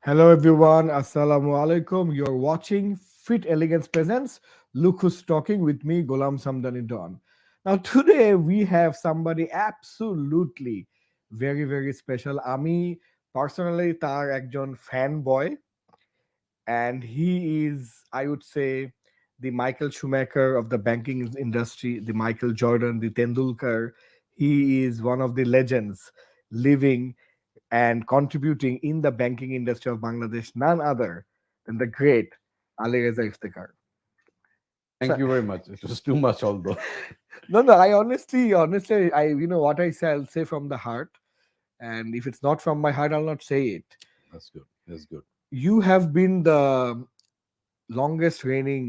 Hello everyone, Assalamu alaikum. You're watching Fit Elegance Presents. Look who's talking with me, 𝗬𝗲𝗀𝗀. Now today we have somebody absolutely very special. আমি personally তার একজন fanboy, and he is, I would say, the Michael Schumacher of the banking industry, the Michael Jordan, the Tendulkar. He is one of the legends living and contributing in the banking industry of Bangladesh, none other than the great Ali Reza Iftikhar. Thank you very much. It was too much, although. No, I honestly, I what I say, I'll say from the heart, and if it's not from my heart, I'll not say it. That's good. That's good. You have been the longest reigning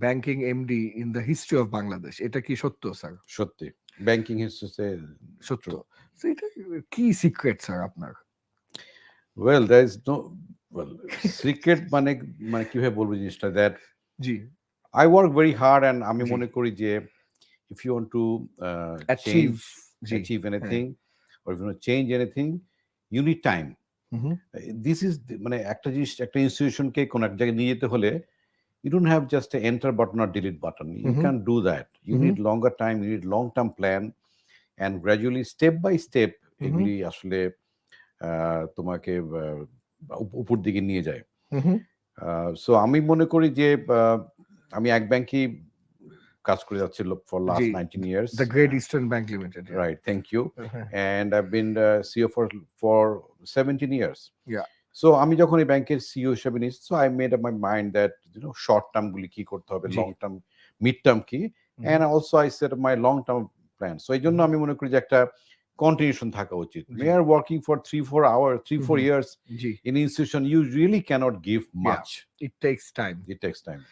banking MD in the history of Bangladesh. এটা কি সত্য sir? সত্যি banking হিস্ট্রিতে সত্য। So এটা কি secret sir আপনার? Well, there is no secret মানে কিভাবে বলবো জিনিসটা, that G I work very hard and আমি জি। মনে করি যে if you want to Achieve, G, achieve anything or if you want to change anything, you need time. This is মানে একটা জিনিস, একটা ইনস্টিটিউশনকে কোন এক জায়গায় নিয়ে যেতে হলে you don't have just a enter button or delete button. You can't do that. You need longer time, you need long-term plan, and gradually step by step এগুলি আসলে তোমাকে উপর দিকে নিয়ে যায়। সো আমি মনে করি যে আমি এক ব্যাংকে কাজ করে যাচ্ছি for last 19 years. The Great Eastern Bank Limited. Yeah. Right, thank you. And I've been CEO for 17 years. Yeah. So আমি যখন এই ব্যাংকের সিইও হিসেবে নিয়েছি, so I made up my mind that short term গুলি কি করতে হবে, long term, mid term কি, and also I set up my long term plan. So এই জন্য আমি মনে করি যে একটা continuation থাকা উচিত. Mere working for 3-4 hours, 3-4 years in institution, you really cannot give much. Yeah. It takes time. It takes time.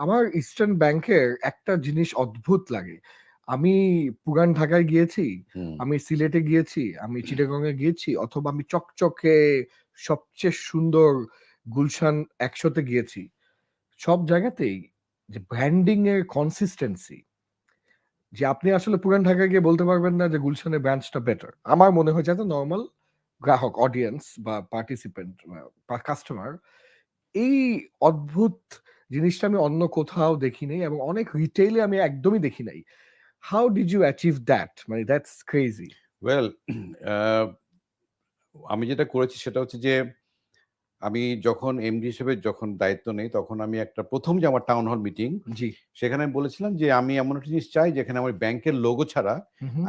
আমার ইস্টার্ন ব্যাংকের একটা জিনিস অদ্ভুত লাগে। আমি পুরান ঢাকায় গিয়েছি, আমি সিলেটে গিয়েছি, আমি চিটাগংয়ে গিয়েছি, অথবা আমি চকচকে সবচেয়ে সুন্দর গুলশান 100-তে গিয়েছি। সব জায়গাতেই যে ব্র্যান্ডিং এর কনসিস্টেন্সি, যে আপনি আসলে পুরান ঢাকায় গিয়ে বলতে পারবেন না যে গুলশানের ব্রাঞ্চটা বেটার। আমার মনে হয় যাতে নর্মাল গ্রাহক, অডিয়েন্স বা পার্টিসিপেন্ট বা কাস্টমার, এই অদ্ভুত জিনিসটা আমি অন্য কোথাও দেখি নাই, এবং অনেক রিটেইলে আমি একদমই দেখি নাই। How did you achieve that? মানে দ্যাটস ক্রেজি। ওয়েল, আমি যেটা করেছি সেটা হচ্ছে যে আমি যখন এমডি হিসেবে যখন দায়িত্ব নেই, তখন আমি একটা প্রথম যে আমার টাউন হল মিটিং, সেখানে বলেছিলাম যে আমি এমন একটা জিনিস চাই যেখানে আমার ব্যাংকের লোগো ছাড়া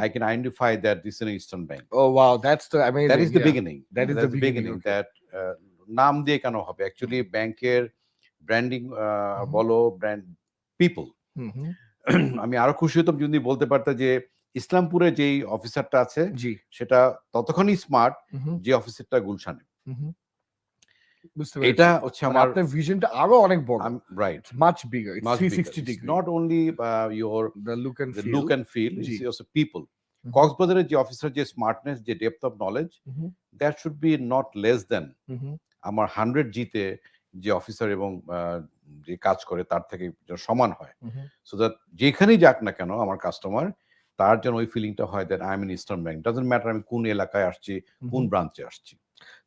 I can identify that this is an Eastern Bank. Oh wow, that's the amazing. That is the beginning. That is the beginning. That নাম দিয়ে কেন হবে? Actually ব্যাংকের ব্র্যান্ডিং বলো, ব্র্যান্ড পিপল। আমি আরো খুশি হতাম যদি বলতে পারতাম যে ইসলামপুরে যেই অফিসারটা আছে সেটা ততক্ষণই স্মার্ট যে অফিসারটা গুলশানে। এটা হচ্ছে আমার আপনার ভিশনটা আরো অনেক বড়। Right, much bigger. It's 360 degrees. Not only your the look and feel, it's also people. কক্সবাজারের যে অফিসার যে স্মার্টনেস, যে depth of knowledge, that should be not less than আমার 100 জিতে যে অফিসার এবং যে কাজ করে তার থেকে সমান হয়। সো দ্যাট যেখানেই যাক না কেন আমার কাস্টমার, তার যেন ওই ফিলিংটা হয় that I am in eastern bank. Doesn't matter আমি কোন এলাকায় আসছি, কোন ব্রাঞ্চে আসছি।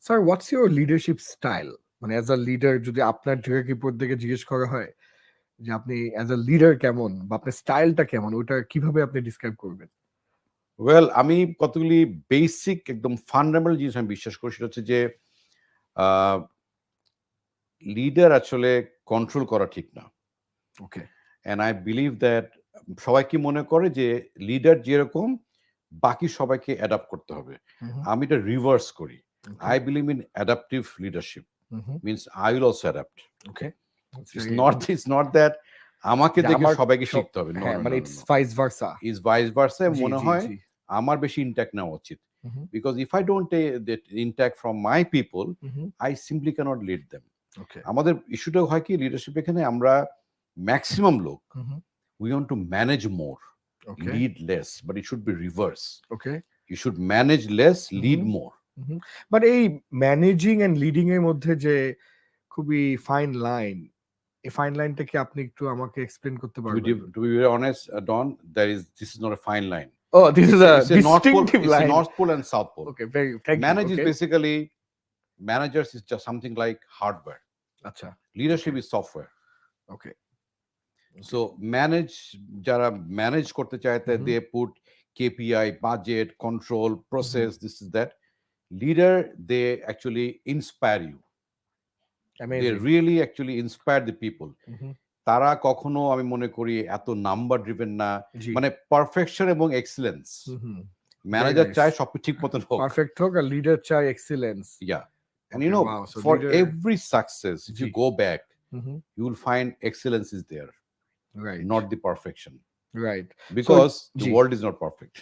Sir, what's your leadership style? মানে অ্যাজ আ লিডার, যদি আপনার ডিরেক্ট রিপোর্ট থেকে জিজ্ঞেস করা হয় যে আপনি অ্যাজ আ লিডার কেমন বা আপনার স্টাইলটা কেমন, ওটা কিভাবে আপনি ডিসক্রাইব করবেন? ওয়েল, আমি কতগুলি বেসিক একদম ফান্ডামেন্টাল জিনিস আমি বিশ্বাস করি। সেটা হচ্ছে যে লিডার আসলে কন্ট্রোল করা ঠিক না। ওকে। এন্ড আই বিলিভ দ্যাট সবাই কি মনে করে যে লিডার যেরকম বাকি সবাইকে অ্যাডাপ্ট করতে হবে। আমি এটা রিভার্স করি। I believe in adaptive leadership. Means I will also adapt. Okay. It's not that আমাকে দেখে সবাইকে শিখতে হবে। মানে it's vice versa. Is vice versa. মনে হয় আমার বেশি ইনট্যাক্ট নেওয়া উচিত। Because if I don't take that intact from my people, I simply cannot lead them. Okay. আমাদের ইস্যুটা হয় কি লিডারশিপ, এখানে আমরা ম্যাক্সিমাম লোক we want to manage more, lead less, but it should be reverse. Okay. You should manage less, lead more. But এই managing and leading এর মধ্যে যে খুবই ফাইন লাইন, এই ফাইন লাইনটা কি আপনি একটু আমাকে এক্সপ্লেইন করতে পারবেন? To be very honest, Don, this is not a fine line. Oh, this is a distinctive line. It's a North Pole and South Pole. Okay, very thank you. Manage is basically managers is just something like hardware. আচ্ছা, Leadership is software. Okay. So যারা manage করতে চায় that they put KPI, budget, control, process, this is that. Leader, they actually inspire you. They Amazing. really actually inspire the people. তারা কখনো আমি মনে করি এত নাম্বার ড্রিভেন না, জি। মানে পারফেকশন এবং এক্সিলেন্স। Manager nice. চায় সবকিছু ঠিক মতন হোক। পারফেক্ট হোক আর লিডার চায় excellence. Yeah. And Okay, you know, wow. So for leader- every success, if you G. go back, you will find excellence is there, Right. not the perfection. Right. Because the G. world is not perfect.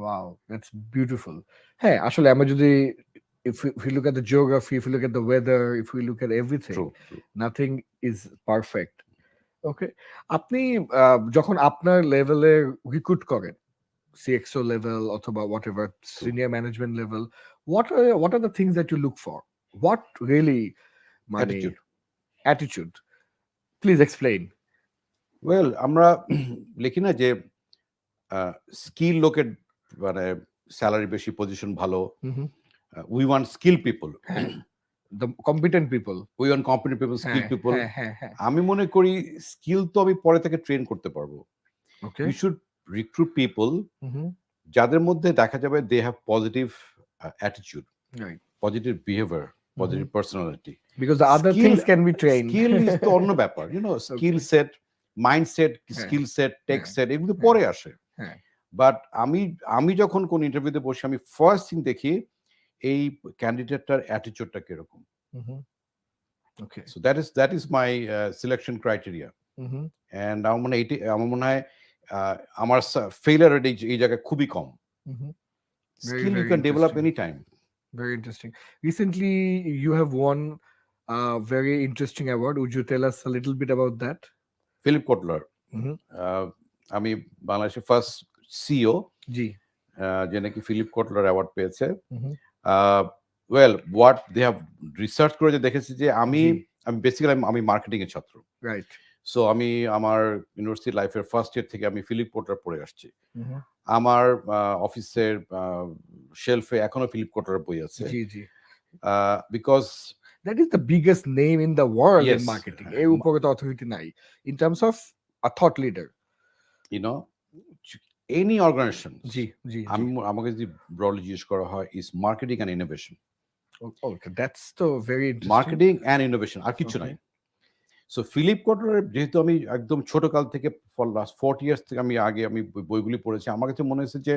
Wow, that's beautiful. হ্যাঁ, আসলে আমরা যদি if we look at the geography, if we look at the weather, if we look at everything, True. nothing is perfect. Okay, আপনি যখন আপনার লেভেলে recruit করেন, CXO level অথবা whatever senior management level, what are the things that you look for? What really attitude? Please explain. Well, আমরা লিখি না যে স্কিল লোকের মানে স্যালারি বেশি, পজিশন ভালো। We want skilled people. The competent people. We want competent people, skilled people. হ্যাঁ। আমি মনে করি স্কিল তো আমি পরে থেকে ট্রেন করতে পারবো। Okay. We should recruit people যাদের মধ্যে দেখা যাবে they have positive attitude, right, positive behavior, positive personality. Because the other things can be trained. Skill is তো অন্য ব্যাপার, you know, skill set, mindset, skill set, tech set, এগুলো পরে আসে। বাট আমি যখন কোন ইন্টারভিউতে বসে আমি ফার্স্ট থিং দেখি এই ক্যান্ডিডেটটার অ্যাটিটিউডটা কিরকম। Okay. So that is my selection criteria. And আমার মনে হয় আমার ফেইলিয়ার রেট এই জায়গায় খুবই কম। Skill you can develop anytime. Very interesting. Recently you have won a very interesting award. Would you tell us a little bit about that? Philip Kotler. আমি বাংলাদেশের first CEO জি, যে নাকি ফিলিপ কটলার অ্যাওয়ার্ড পেয়েছে। Well what they have research করে যে দেখেছি যে আমি বেসিক্যালি আমি মার্কেটিং এর ছাত্র। রাইট। সো আমি আমার ইউনিভার্সিটি লাইফের ফার্স্ট ইয়ার থেকে আমি ফিলিপ কটলার পড়ে আসছি। আমার অফিসের শেলফে এখনো ফিলিপ কটলার বই আছে। জি জি। Because that is the biggest name in the world Yes. in marketing. এর উপরে তো অথরিটি নাই in terms of a thought leader. You know, any organization, জি জি, আমাকে যদি ব্রডলি জিজ্ঞেস করা হয় is marketing and innovation. Okay, that's so very interesting. Marketing and innovation আর কিছু নাই। সো ফিলিপ কটলার যেহেতু আমি একদম ছোট কাল থেকে ফর লাস্ট 40 ইয়ার্স থেকে আমি বইগুলি পড়েছি, আমার কাছে মনে হয়েছে যে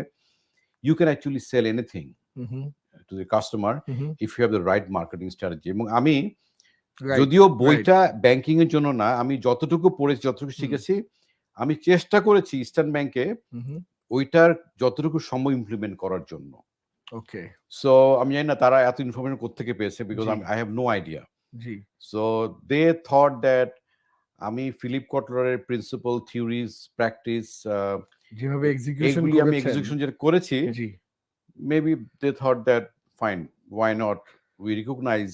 you can actually sell anything to the customer if you have the right marketing strategy. এবং আমি যদিও বইটা ব্যাংকিং এর জন্য না, আমি যতটুকু পড়েছি, যতটুকু শিখেছি, আমি চেষ্টা করেছি ইস্টার্ন ব্যাংকে ওইটার যতটুকু সম্ভব ইমপ্লিমেন্ট করার জন্য। ওকে, সো আমি জানি না তারা এত ইনফরমেশন কোত্থেকে পেয়েছে, because I have no idea. জি। সো দে থট দ্যাট আমি ফিলিপ কটলারের প্রিন্সিপাল, থিওরিজ, প্র্যাকটিস যেভাবে আমি এক্সিকিউশন যেটা করেছি, maybe they thought that fine, why not we recognize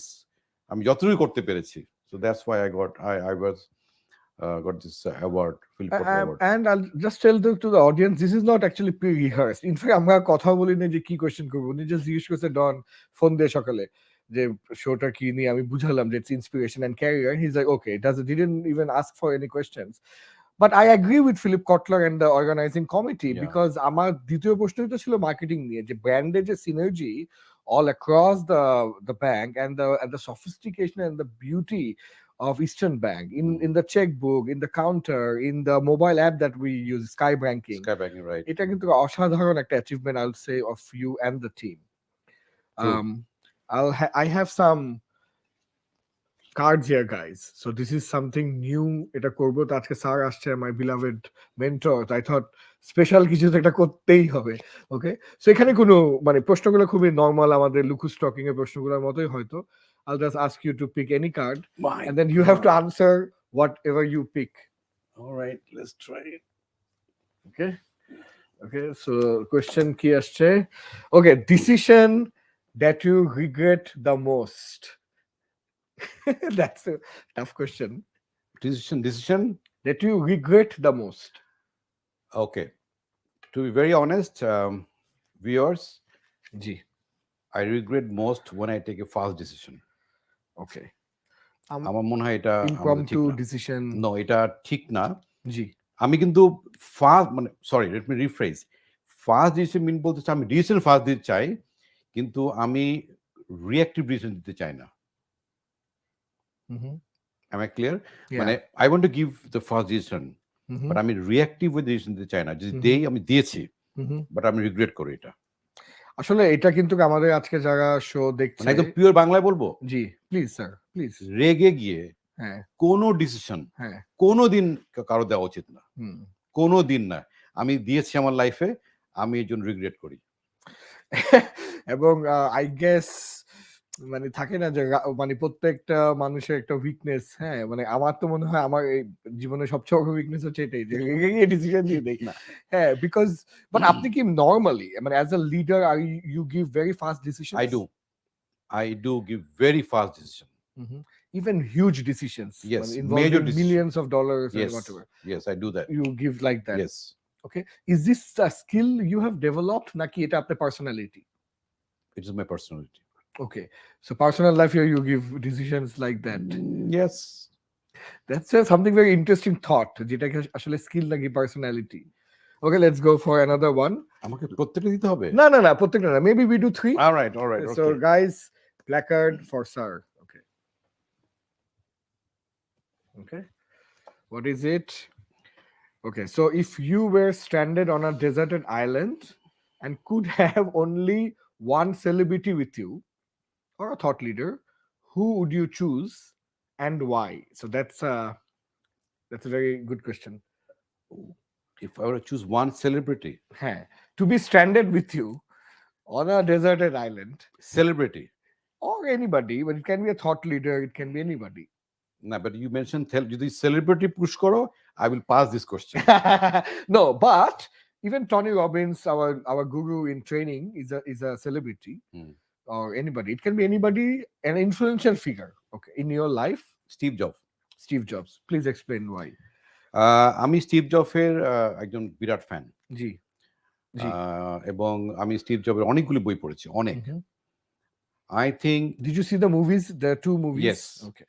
আমি যতটুকু করতে পেরেছি। So that's why I got this award, Philip Kotler award. And I'll just tell to the audience, this is not actually pre-rehearsed. In fact, আমরা কথা বলি না যে কি কোশ্চেন করব, উনি জাস্ট জিজ্ঞেস করছে ডন ফোন দিয়ে সকালে যে শোটা কি নিয়ে, আমি বুঝালাম যে it's inspiration and career, he is like okay, didn't even ask for any questions. But I agree with Philip Kotler and the organizing committee, because আমার দ্বিতীয় প্রশ্নই তো ছিল মার্কেটিং নিয়ে, যে ব্র্যান্ডের যে synergy all across the bank and the sophistication and the beauty of Eastern Bank in the checkbook, in the counter, in the mobile app that we use, Sky Banking, right? এটা কিন্তু অসাধারণ একটা achievement, I'll say, of you and the team. I have some cards here, guys. So this is something new. এটা করব তো আজকে sir আসছে, my beloved mentor. I thought special কিছু তো একটা করতেই হবে। ওকে, সো এখানে কোনো মানে প্রশ্নগুলো খুবই নরমাল, আমাদের লুকু স্টকিং এর প্রশ্নগুলোর মতোই হয়তো। I'll just ask you to pick any card, and then you have to answer whatever you pick. All right, let's try it. Okay, so question কি আসছে? Okay, decision that you regret the most. That's a tough question. Decision that you regret the most. Okay, to be very honest, viewers, ji, I regret most when I take a fast decision. ওকে, আমার মনে হয় এটা impromptu decision. No, এটা ঠিক না। জি, আমি কিন্তু first মানে sorry let me rephrase, first decision mean বলতে চাই আমি ডিসিশন ফার্স্ট দিতে চাই, কিন্তু আমি রিঅ্যাক্টিভ ডিসিশন দিতে চাই না। Am I clear? মানে I want to give the first decision, but আমি রিঅ্যাক্টিভ ওয়ে ডিসিশন দিতে চাই না। যদি দেই আমি দিয়েছি, বাট আমি রিগ্রেট করি এটা। আসলে এটা কিন্তু আমাদের আজকে যারা শো দেখছে, মানে একদম পিওর বাংলায় বলবো, জি প্লিজ স্যার প্লিজ, রেগে গিয়ে হ্যাঁ কোনো ডিসিশন হ্যাঁ কোনোদিন কারো দেওয়া উচিত না, কোনো দিন না। আমি দিয়েছি আমার লাইফে, আমি এর জন্য রিগ্রেট করি। এবং আই গেস মানে থাকে না যে মানে প্রত্যেকটা মানুষের একটা উইকনেস, হ্যাঁ মানে আমার তো মনে হয় আমার এই জীবনের সবচেয়ে বড় উইকনেস হচ্ছে এটাই যে ডিসিশন দিয়ে দেই না, হ্যাঁ বিকজ বাট আপনি কি নরমালি মানে as a leader are you give very fast decision? I do give very fast decision. Even huge decisions, Yes, involving major decision. millions of dollars Yes, or whatever. yes, I do that. You give like that. Yes. Okay, is this a skill you have developed naki eta apnar personality? It is my personality. Okay, so personal life here you give decisions like that. Yes. That's something very interesting thought jeta ki ashole skill naki personality. Okay, let's go for another one. আমাকে প্রত্যেকটা দিতে হবে? না প্রত্যেকটা না, maybe we do 3. All right, So okay. guys, placard for sir. Okay, what is it? Okay, so if you were stranded on a deserted island and could have only one celebrity with you or a thought leader, who would you choose and why? So that's a very good question. If I were to choose one celebrity, to be stranded with you on a deserted island, celebrity or anybody, but it can be a thought leader, it can be anybody. No, but you mentioned যদি celebrity push করো, I will pass this question. No, but even Tony Robbins, our guru in training, is a celebrity. Or anybody. It can be anybody, an influential figure, okay, in your life. Steve Jobs. Please explain why. আমি Steve জবসের একজন বিরাট fan. জি এবং আমি Steve জবের অনেকগুলি বই পড়েছি, অনেক। I think. Did you see the movies? There are 2 movies. Yes. Okay.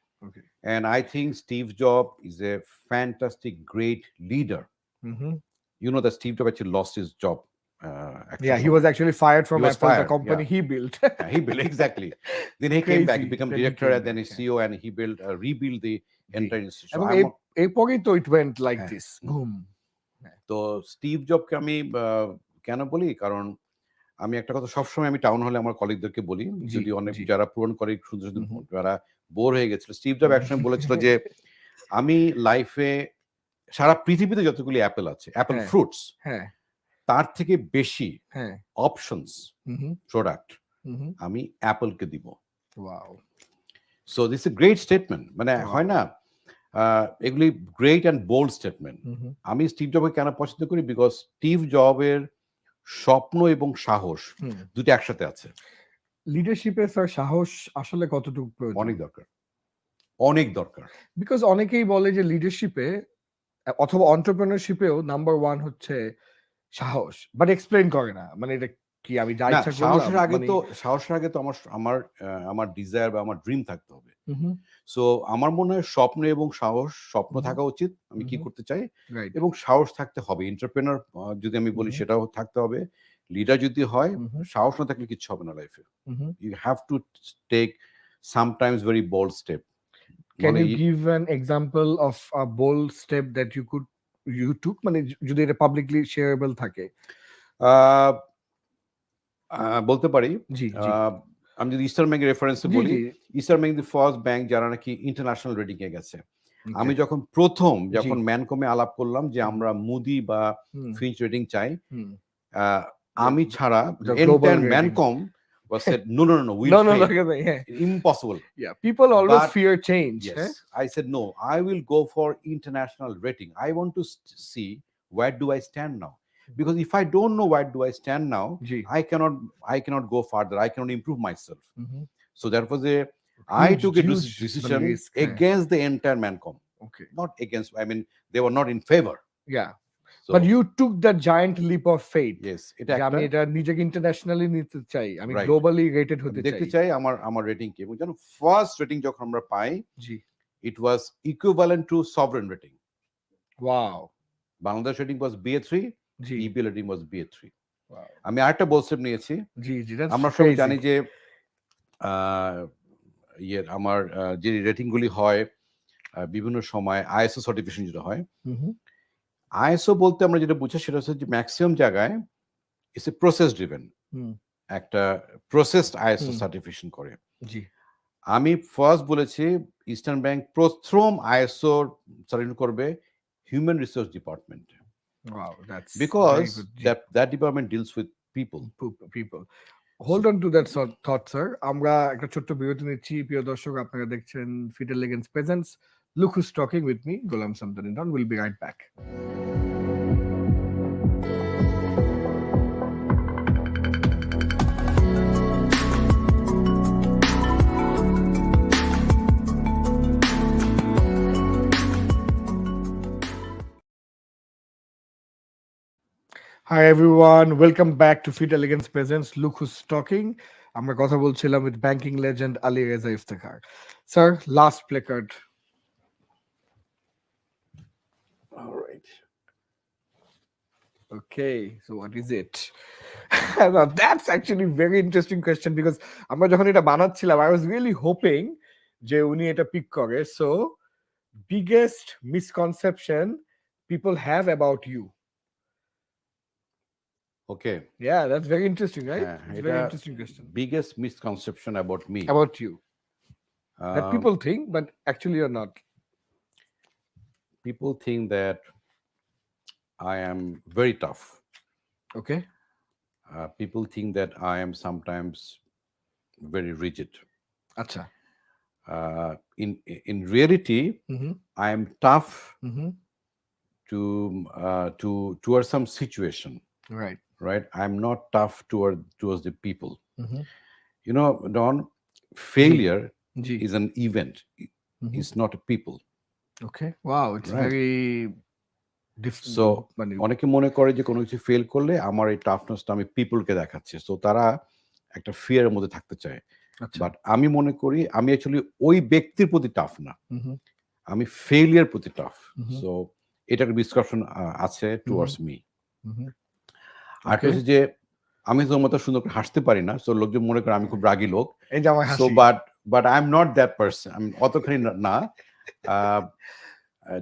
And I think Steve Jobs is a fantastic, great leader. You know that Steve Jobs actually lost his job. He was actually fired from Apple, the company he built. He built, exactly. Then he came back, he became director, and then a CEO, and he rebuilt the entire institution. এরপরই তো it went like this. Boom. তো Steve জবকে আমি কেন বলি, কারণ আমি একটা কথা সবসময় আমি টাউন হলে আমার কলিগদেরকে বলি, যদি অনেক যারা পুরনো কলিগ সুন্দর যারা বোর হয়ে গেছিল, স্টিভ জব একসময় বলেছিল যে আমি লাইফে সারা পৃথিবীতে যতগুলি অ্যাপেল আছে, অ্যাপেল ফ্রুটস, তার থেকে বেশি অপশনস প্রোডাক্ট আমি অ্যাপলকে দিব। Wow, so this is a great statement. মানে হয় না এগুলি গ্রেট অ্যান্ড বোল্ড স্টেটমেন্ট। আমি স্টিভ জবকে কেন পছন্দ করি, বিকজ স্টিভ জবের স্বপ্ন এবং সাহস দুটো একসাথে আছে। লিডারশিপে স্যার সাহস আসলে কতটুকু প্রয়োজন? অনেক দরকার। বিকজ অনেকেই বলে যে লিডারশিপে অথবা এন্টারপ্রেনারশিপেও নাম্বার 1 হচ্ছে সাহস, বাট এক্সপ্লেইন করে না মানে এটা কি আমি যা ইচ্ছা করলাম। সাহসের আগে তো আমার ডিজায়ার বা আমার ড্রিম থাকতে হবে। সো আমার মনে হয় স্বপ্ন এবং সাহস, স্বপ্ন থাকা উচিত আমি কি করতে চাই, এবং সাহস থাকতে হবে। এন্টারপ্রেনার যদি আমি বলি সেটাও থাকতে হবে। লিডার যদি হয়, সাহস না থাকলে কিছু হবে না লাইফে। You have to take sometimes very bold step. Can you give an example of a bold step that you took, মানে যদি এটা পাবলিকলি শেয়ারেবল থাকে? বলতে পারি। আমি যদি ইস্টার্ন ব্যাংকের রেফারেন্সে বলি, eastern bank the first bank যারা নাকি ইন্টারন্যাশনাল রেটিং এ গেছে। আমি যখন ম্যানকমে আলাপ করলাম যে আমরা মুদি বা ফিঞ্চ রেটিং চাই, আমি ছাড়া entire ম্যানকম was said no, we'll fail. Impossible. People always fear change. Yes. I said no, I will go for international rating. I want to see where do I stand now, because if I don't know where do I stand now, I cannot go further, I cannot improve myself. So that was I took a decision against the entire Mancom. Not against, I mean they were not in favor. So But you took that giant leap of faith. yes, এটা যে আমি একটা এটা নিজেকে internationally নিতে চাই, আমি Right. Globally rated হতে দেখতে চাই। চাই আমার রেটিং কি, এবং জানো ফার্স্ট রেটিং যখন আমরা পাই, জি, it was equivalent to sovereign rating. Wow, Bangladesh rating was BA3, G, EPL rating was BA3. Wow, আমি আরেকটা বোল্ড স্টেপ নিয়েছি। জি, জি, দ্যাটস আমরা সবাই জানি যে আমার যে রেটিং গুলি হয় বিভিন্ন সময় আইএসও সার্টিফিকেশন যেটা হয়, আইএসও বলতে আমরা যেটা বুঝি সেটা হচ্ছে যে ম্যাক্সিমাম জায়গায় ইটস এ প্রসেস ড্রিভেন, একটা প্রসেসড আইএসও সার্টিফিকেশন করে। জি, আমি ফার্স্ট বলেছি ইস্টার্ন ব্যাংক প্রথম আইএসও সার্টিফিকেট করবে human resource department, wow, that's because very good. G, that department deals with people. people. Hold on to that thought, sir. আমরা একটা ছোট্ট বিরতি নিচ্ছি। প্রিয় দর্শক, আপনারা দেখছেন ফিডেল against presents, look who's talking with me, Golam Samdani Don. Will be right back. Hi everyone, welcome back to Fit Elegance Presents Look Who's Talking. আমরা কথা বলছিলাম with banking legend Ali Reza Iftikhar. Sir, last placard. All right. Okay, so what is it? Now, that's actually very interesting question because আমরা যখন এটা বানাচ্ছিলাম I was really hoping যে উনি এটা পিক করে. So, biggest misconception people have about you. Okay. Yeah, that's very interesting, right? It's a very এটা interesting question. biggest misconception about me. About you. That Um, people think, but actually you're not. people think that I am very tough. Okay. People think that I am sometimes very rigid. Acha. In reality, I am tough towards some situation. Right. Right. I'm not tough towards the people. You know, Don, failure is an event. It's not a people. Okay. Wow. It's Right. very different. So অনেকে মনে করে যে কোনো কিছু fail করলে আমার এই টাফনেসটা আমি পিপলকে দেখাচ্ছি, সো তারা একটা ফিয়ারের মধ্যে থাকতে চায়। বাট আমি মনে করি আমি অ্যাকচুয়ালি ওই ব্যক্তির প্রতি টাফ না, আমি ফেলিয়ার প্রতি টাফ। সো এটার ডিসকাশন আছে টুয়ার্ডস মি। আর হচ্ছে যে আমি তোর মতো সুন্দর করে হাসতে পারি না, সো লোকজন মনে করে আমি খুব রাগী লোক। So but I am not that person, আমি অতখানি না।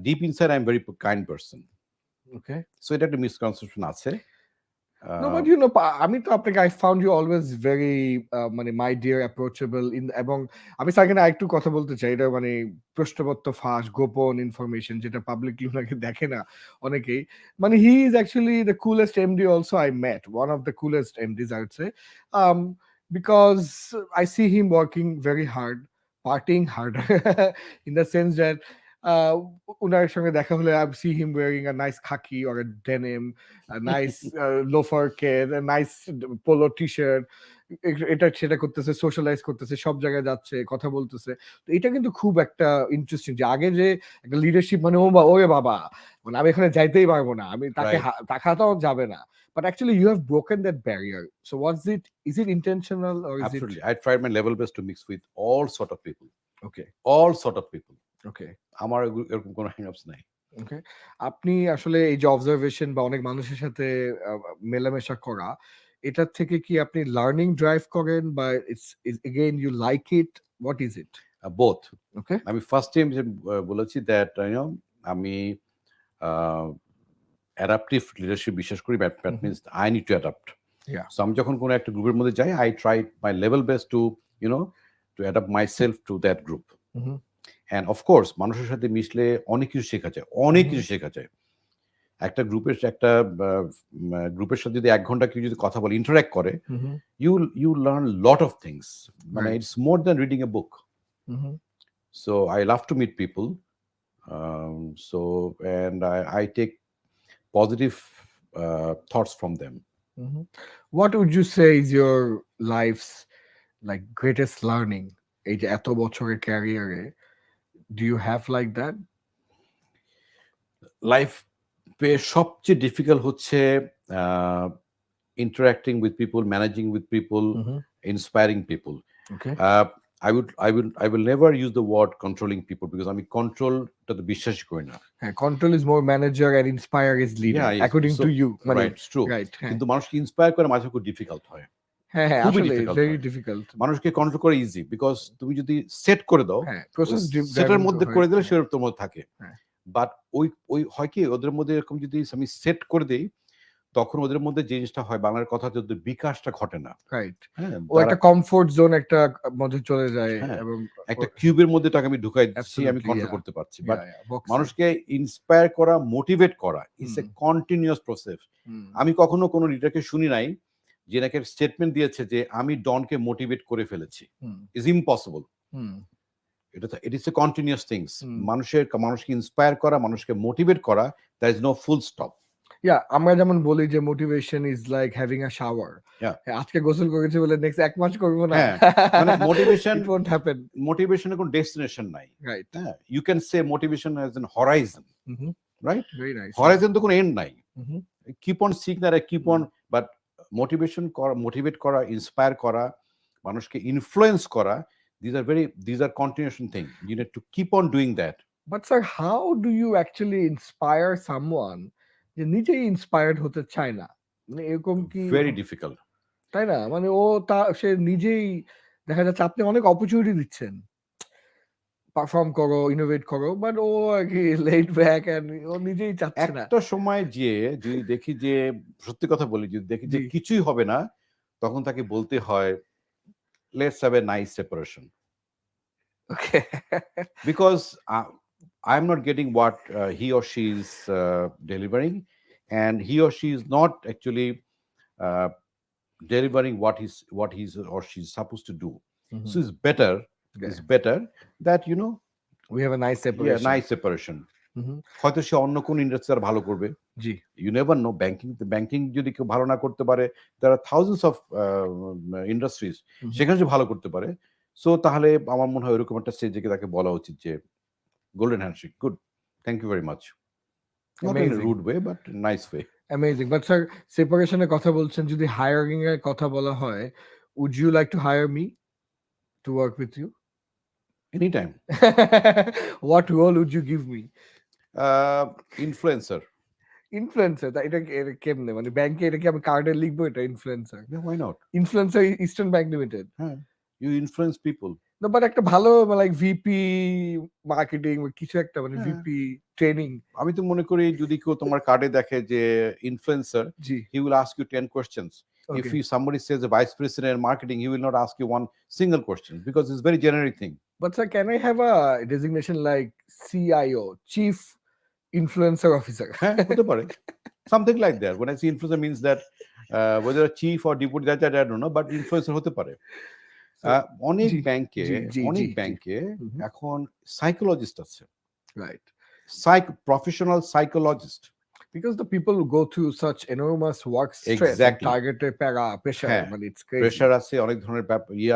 Deep inside I am very kind person. Okay. So এটা একটা মিসকনসেপশন আছে। No, but you know, আমি তো আপনাকে I found you always very মানে my dear approachable in, এবং আমি সেখানে আরেকটু কথা বলতে চাই, এটা মানে প্রশ্নপত্র ফাঁস, গোপন ইনফরমেশন যেটা পাবলিকলি ওনাকে দেখে না অনেকেই, মানে he is actually the coolest MD also I met, one of the coolest MDs I would say, because I see him working very hard, partying hard in the sense that উনার সঙ্গে দেখা হলে I see him wearing a nice khaki or a denim, a nice loafer kit, a nice polo t-shirt, এটা সেটা করতেছে, socialise করতেছে, সব জায়গায় যাচ্ছে, কথা বলতেছে। তো এটা কিন্তু খুব একটা ইন্টারেস্টিং, যে আগে যে একটা লিডারশিপ মানে ওরে বাবা, মানে আমি এখানে যাইতেই পারবো না, আমি তাকে তাকাতেও যাবে না। But actually you have broken that barrier. So what's it? Is it intentional or is Absolutely. it? I tried my level best to mix with all sort of people. Okay. All sort of people. Okay. আমার এরকম কোনো হ্যাংআপস নাই। ওকে। আপনি আসলে এই যে observation বা অনেক মানুষের সাথে মেলামেশা করা, এটার থেকে কি আপনি লার্নিং ড্রাইভ করেন বা it's again you like it? What is it? Both. Okay. আমি ফার্স্ট টাইম যে বলেছি দ্যাট আমি অ্যাডাপটিভ লিডারশিপ বিশ্বাস করি, that means I need to adapt. So আমি যখন কোনো একটা গ্রুপের মধ্যে যাই, I try my level best to to adapt my self to that group. And of course মানুষের সাথে মিশলে অনেক কিছু শেখা যায়, অনেক কিছু শেখা যায়। একটা গ্রুপের সাথে যদি 1 ঘন্টা কেউ যদি কথা বলে, ইন্টারাক্ট করে, you learn lot of things. মানে it's more than reading a book. So I love to meet people. And I take positive thoughts from them. What would you say is your life's like greatest learning? এই যে এত বছরের ক্যারিয়ারে, do you have like that? Life সবচেয়ে difficult হচ্ছে interacting with people, managing with people, inspiring people. Okay. I will never use the word controlling people because আমি কন্ট্রোলটা তো বিশ্বাস করি না। হ্যাঁ, control is more manager and inspire is leader, Yeah, yes. according So, to you. মানে right, it's true. right, হ্যাঁ। কিন্তু মানুষকে ইন্সপায়ার করা মাঝে খুব ডিফিকাল্ট হয়। হ্যাঁ, হ্যাঁ, খুবই আসলে difficult very হয়। difficult. মানুষকে কন্ট্রোল করা ইজি বিকজ তুমি যদি সেট করে দাও, হ্যাঁ, process সেটার driven মধ্যে হয়। করে দিলে হ্যাঁ, সে তোমার মধ্যে থাকে। হ্যাঁ। বাট ওই হয় কি ওদের মধ্যে এরকম যদি আমি সেট করে দেই, তখন ওদের মধ্যে যে জিনিসটা হয়, বাংলার কথা যদি বিকাশটা ঘটে না। রাইট। হ্যাঁ, ও একটা কমফোর্ট জোন একটা মধ্যে চলে যায় হ্যাঁ, এবং একটা কিউবের মধ্যে টাকা আমি ঢুকাই দিচ্ছি, আমি Absolutely, কন্ট্রোল yeah. করতে পারছি। বাট box মানুষকে ইন্সপায়ার করা, মোটিভেট করা ইটস এ কন্টিনিউয়াস প্রসেস। আমি কখনো কোনো লিডারকে শুনি নাই যে নাকি স্টেটমেন্ট দিয়েছে যে আমি ডনকে মোটিভেট করে ফেলেছি। Is impossible. It is a continuous things. মানুষকে ইন্সপায়ার করা, মানুষকে মোটিভেট করা, there is no full stop. আমরা যেমন বলি যে motivation is like having a shower. আজকে গোসল করেছি বলে নেক্সট 1 মাস করব না। মানে মোটিভেশন ইট ওয়ন্ট হ্যাপেন। মোটিভেশনের কোনো ডেস্টিনেশন নাই। রাইট। হ্যাঁ, you can say motivation as an horizon. Right? Very nice. Horizon তো কোনো এন্ড নাই। Keep on seek that, keep on, but motivation করা, মোটিভেট করা, ইন্সপায়ার করা, মানুষকে ইনফ্লুয়েন্স করা, these are continuation thing. You need to keep on doing that. But sir, how do you actually inspire someone যে নিজেই inspired হতে চায় না? মানে এরকম কি? Very difficult. তাই না? মানে সে নিজেই দেখা যাচ্ছে আপনি অনেক অপরচুনিটি দিচ্ছেন। পারফর্ম করো, ইনোভেট করো, বাট ও আরকি লেট ব্যাক এন্ড ও নিজেই চাচ্ছে না। একটা সময় যেয়ে যদি দেখি যে, সত্যি কথা বলি, যদি দেখি যে কিছুই হবে না, তখন তাকে বলতে হয় let's have a nice separation. Okay. Because I'm not getting what he or she is delivering, and he or she is not actually delivering what he's or she's supposed to do. So it's better that we have a nice separation. Yeah, nice separation. হয়তো সে অন্য কোন industry আর ভালো করবে। জি, you never know. Banking যদি কেউ ভালো না করতে পারে, there are thousands of industries, সেখানে যে ভালো করতে পারে। সো তাহলে আমার মনে হয় এরকম একটা স্টেজে তাকে বলা উচিত যে golden handshake, good, thank you very much, not in rude way but nice way. Amazing. But sir, সেপারেশনের কথা বলছেন, যদি হায়ারিং এর কথা বলা হয়, would you like to hire me to work with you? Anytime. What role would you give me? Influencer. Influencer? এটা কেমনে? মানে ব্যাংকে এটা কি আমি কার্ডে লিখবো এটা influencer? Yeah, why not? Influencer eastern bank limited? হ্যাঁ, you influence people. না, বাট একটা ভালো লাইক ভিপি মার্কেটিং কিছু একটা, মানে ভিপি ট্রেনিং। আমি তো মনে করি যদি কেউ তোমার কার্ডে দেখে যে influencer, he will ask you 10 questions. If somebody says a vice president in marketing, he will not ask you one single question because it's very generic thing. But sir, can I have a designation like CIO, Chief Influencer Officer? হতে পারে, something like that. When I say influencer means that whether a chief or deputy, that I don't know, but influencer হতে পারে। অনেক ব্যাংকে এখন psychologist আছে, right, professional psychologist, because the people who go through such enormous work stress, targeted pressure, মানে it's crazy. Pressure আছে, অনেক ধরনের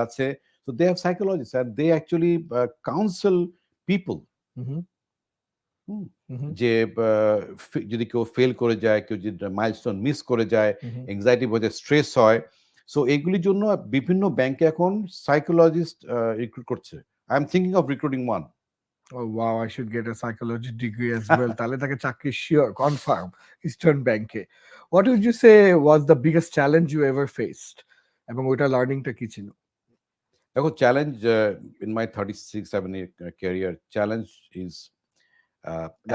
আছে, so they have psychologists and they actually counsel people. যে যদি কেউ ফেল করে যায়, কেউ যদি মাইলস্টোন মিস করে যায়, এনজাইটি বোঝে, স্ট্রেস হয়, সো এগুলির জন্য বিভিন্ন ব্যাংকে এখন সাইকোলজিস্ট রিক্রুট করছে। I am thinking of recruiting one. Oh wow, I should get a psychology degree as well. তাহলে তাকে চাকরি শিওর, কনফার্ম, ইস্টার্ন ব্যাংকে। What would you say was the biggest challenge you ever faced? এবং ওটা লার্নিংটা কি ছিল? দেখো, challenge in my 36-7 year career, challenge is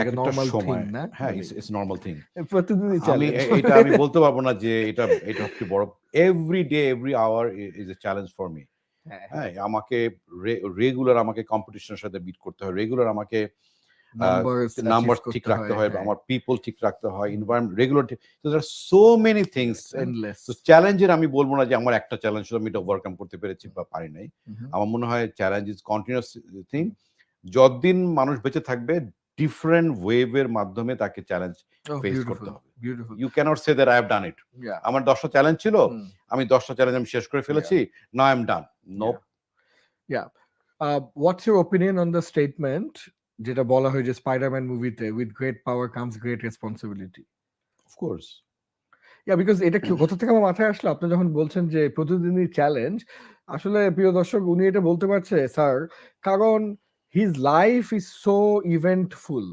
একটা সময়, হ্যাঁ, ইটস নরমাল থিং। প্রতিদিনই চ্যালেঞ্জ। এটা আমি বলতে পারবো না যে এটা সবচেয়ে বড়। Every day, every hour is a challenge for me. হ্যাঁ, আমাকে রেগুলার আমাকে কম্পিটিশনের সাথে বিট করতে হয়, রেগুলার আমাকে নাম্বার ঠিক রাখতে হয়, আমার পিপল ঠিক রাখতে হয়, environment regular. So there are so many things, endless. So চ্যালেঞ্জের আমি বলবো না যে আমার একটা চ্যালেঞ্জ ছিল আমি এটা ওভারকাম করতে পেরেছি বা পারি নাই। আমার মনে হয় চ্যালেঞ্জ ইজ কন্টিনিউয়াস থিং। যতদিন মানুষ বেঁচে থাকবে, ডিফারেন্ট ওয়েভের মাধ্যমে তাকে চ্যালেঞ্জ ফেস করতে হবে। You can't say that I have done it. আমার 10টা চ্যালেঞ্জ ছিল, আমি 10টা চ্যালেঞ্জ আমি শেষ করে ফেলেছি, now I am done. No. What's your opinion on the statement যেটা বলা হয় যে স্পাইডারম্যান মুভিতে, with great power comes great responsibility. Of course. Yeah, because এটা কোথা থেকে আমার মাথায় আসলো আপনি যখন বলছেন যে প্রতিদিনই চ্যালেঞ্জ, আসলে প্রিয় দর্শক উনি এটা বলতে পারছে স্যার কারণ his life is so eventful,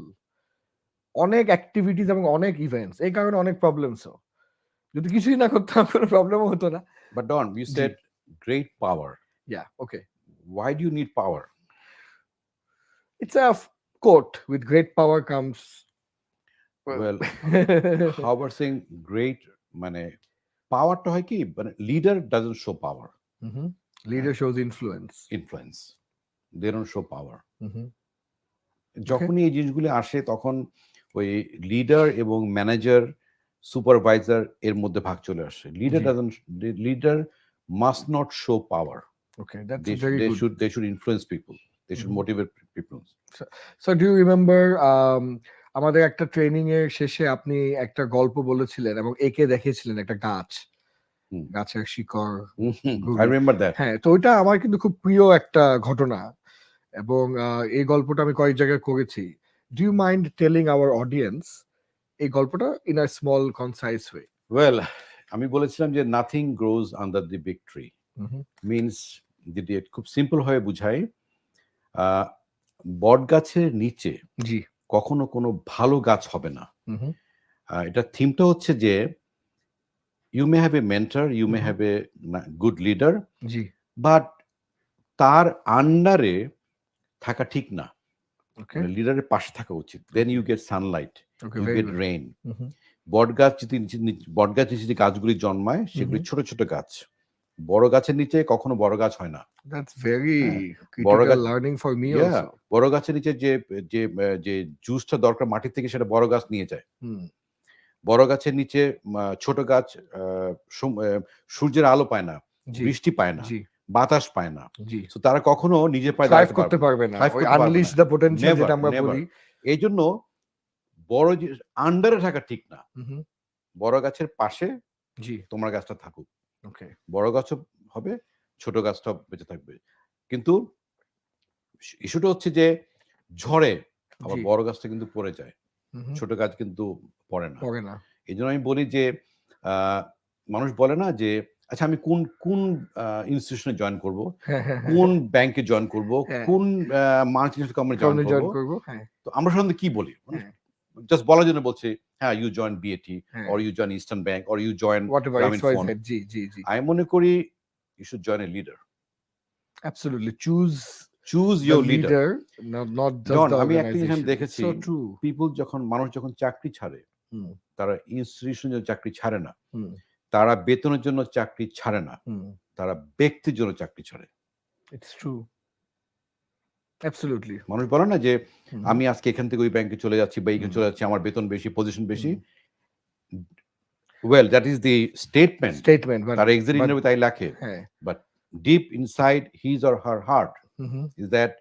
অনেক অ্যাক্টিভিটিস এবং অনেক ইভেন্টস, এই কারণে অনেক প্রবলেমসও। যদি কিছুই না করতাম কোনো প্রবলেমও হতো না। But Don, you said great power. Yeah, okay. Why do you need power? It's a quote, with great power comes Well, how about saying great, মানে power to হয় কি, মানে leader doesn't show power. Leader shows influence. Influence. They don't show power. Okay. যখনই এই জিনিসগুলি আসে তখন ওই লিডার এবং ম্যানেজার সুপারভাইজার এর মধ্যে ভাগ চলে আসে। Leader must not show power. Okay, that's very good. They should influence people. They should motivate people. So do you remember আমাদের একটা ট্রেনিং এর শেষে আপনি একটা গল্প বলেছিলেন এবং একে দেখিয়েছিলেন একটা গাছ, গাছের শিকড়। I remember that. হ্যাঁ, তো ওইটা আমার কিন্তু খুব প্রিয় একটা ঘটনা এবং এই গল্পটা আমি কয়েক জায়গায় করেছি। Do you mind telling our audience এই গল্পটা in a small concise way? Well, আমি বলেছিলাম যে nothing grows under the big tree. Means যদি খুব সিম্পল হয়ে বুঝাই, বট গাছের নিচে জি কখনো কোনো ভালো গাছ হবে না। এটা থিমটা হচ্ছে যে you may have a mentor, you may have a good leader, G, but তার আন্ডারে থাকা ঠিক না। লিডারের পাশে থাকা উচিত। Then you get sunlight, you get rain. বটগাছ নিচে যে গাছগুলি জন্মায় সেগুলি ছোট ছোট গাছ। বড় গাছের নিচে কখনো বড় গাছ হয় না। That's very critical learning for me also. বড় গাছের নিচে যে জুসটা দরকার মাটি থেকে সেটা বড় গাছ নিয়ে যায়। বড় গাছের নিচে ছোট গাছ সূর্যের আলো পায় না, বৃষ্টি পায় না, বাতাস পায় না, তো তারা কখনো নিজের পায়ে দাঁড়াতে করতে পারবে না, আনলিশ দ্য পটেনশিয়াল যেটা আমরা বলি। এই জন্য বড় আন্ডারে থাকা ঠিক না, বড় গাছের পাশে তোমার গাছটা থাকুক। বড় গাছও হবে, ছোট গাছটাও বেঁচে থাকবে। কিন্তু ইস্যুটা হচ্ছে যে ঝড়ে আবার বড় গাছটা কিন্তু পড়ে যায়, ছোট গাছ কিন্তু পড়ে না। এই জন্য আমি বলি যে মানুষ বলে না যে আচ্ছা আমি কোন ইনস্টিটিউশনে জয়েন করব, কোন ব্যাংকে জয়েন করব, কোন মাল্টিন্যাশনাল কোম্পানি জয়েন করব। তো আমরা সাধারণত কি বলি, জাস্ট বলার জন্য বলছি হ্যাঁ you join BAT or you join Eastern Bank or you join Grameen phone. আমি মনে করি you should join a leader. Absolutely choose your leader, not just the organization. আমি একটা জিনিস দেখেছি, মানুষ যখন চাকরি ছাড়ে তারা ইনস্টিটিউশনের জন্য চাকরি ছাড়ে না, তারা বেতনের জন্য চাকরি ছাড়ে না, তারা ব্যক্তির জন্য চাকরি ছাড়ে। It's true. Absolutely. মানুষ বলে না যে আমি আজকে এখান থেকে ওই ব্যাংকে চলে যাচ্ছি বা এইখানে চলে যাচ্ছি, আমার বেতন বেশি, পজিশন বেশি। Well, that is the statement. তার এক্সিট ইন্টারভিউ তাই লেখে, but deep inside his or her heart is that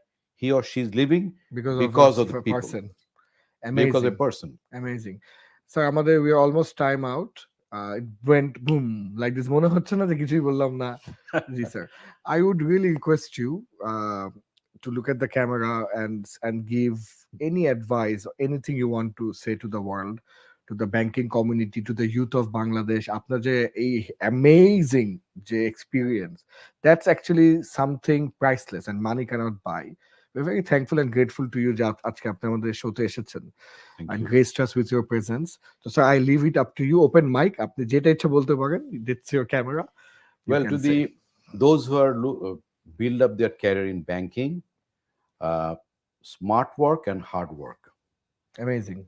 he or she is living because of the people. Because of a person. Amazing. Sir, আমাদের we are almost time out. It went boom like this. মনে হচ্ছে না যে কিছুই বললাম না। জি sir, I would really request you to look at the camera and give any advice or anything you want to say to the world, to the banking community, to the youth of Bangladesh. আপনার যে এই amazing যে experience, that's actually something priceless and money cannot buy. We're very thankful and grateful to you যে আজকে আপনি আমাদের শোতে এসেছেন and graced us with your presence. So sir, I leave it up to you. Open mic, আপনি যেটা ইচ্ছা বলতে পারেন. It's your camera. Well, to those who are build up their career in banking, smart work and hard work. Amazing.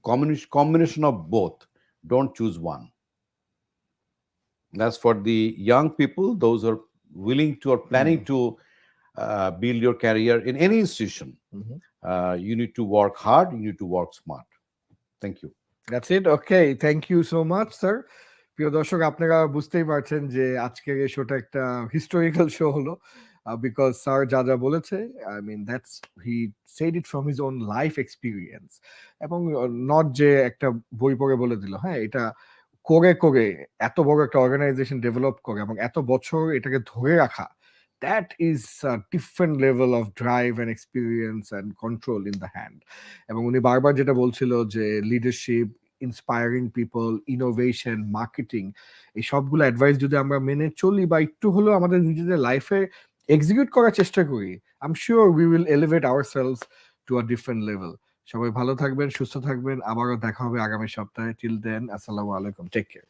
Combination of both. Don't choose one. That's for the young people, those who are willing to or planning to build your career in any institution. You need to work hard, you need to work smart. Thank you. That's it. Okay, thank you so much, sir. প্রিয় দর্শক, আপনারা বুঝতেই পারছেন যে আজকের এই শোটা একটা হিস্টোরিক্যাল শো হলো, বিকজ স্যার যা বলেছে, I mean that's he said it from his own life experience, এবং নট যে একটা বই পড়ে বলে দিল। হ্যাঁ, এটা করে এত বড় একটা অর্গানাইজেশন ডেভেলপ করে এবং এত বছর এটাকে ধরে রাখা, that is a different level of drive and experience and control in the hand. এবং উনি বারবার যেটা বলছিল যে leadership, inspiring people, innovation, marketing, এই সবগুলো অ্যাডভাইস যদি আমরা মেনে চলি বা একটু হলেও আমাদের নিজেদের লাইফে এক্সিকিউট করার চেষ্টা করি, I am sure we will elevate ourselves to a different level. সবাই ভালো থাকবেন, সুস্থ থাকবেন, আবারও দেখা হবে আগামী সপ্তাহে। টিল দেন, আসসালামু আলাইকুম, টেক কেয়ার।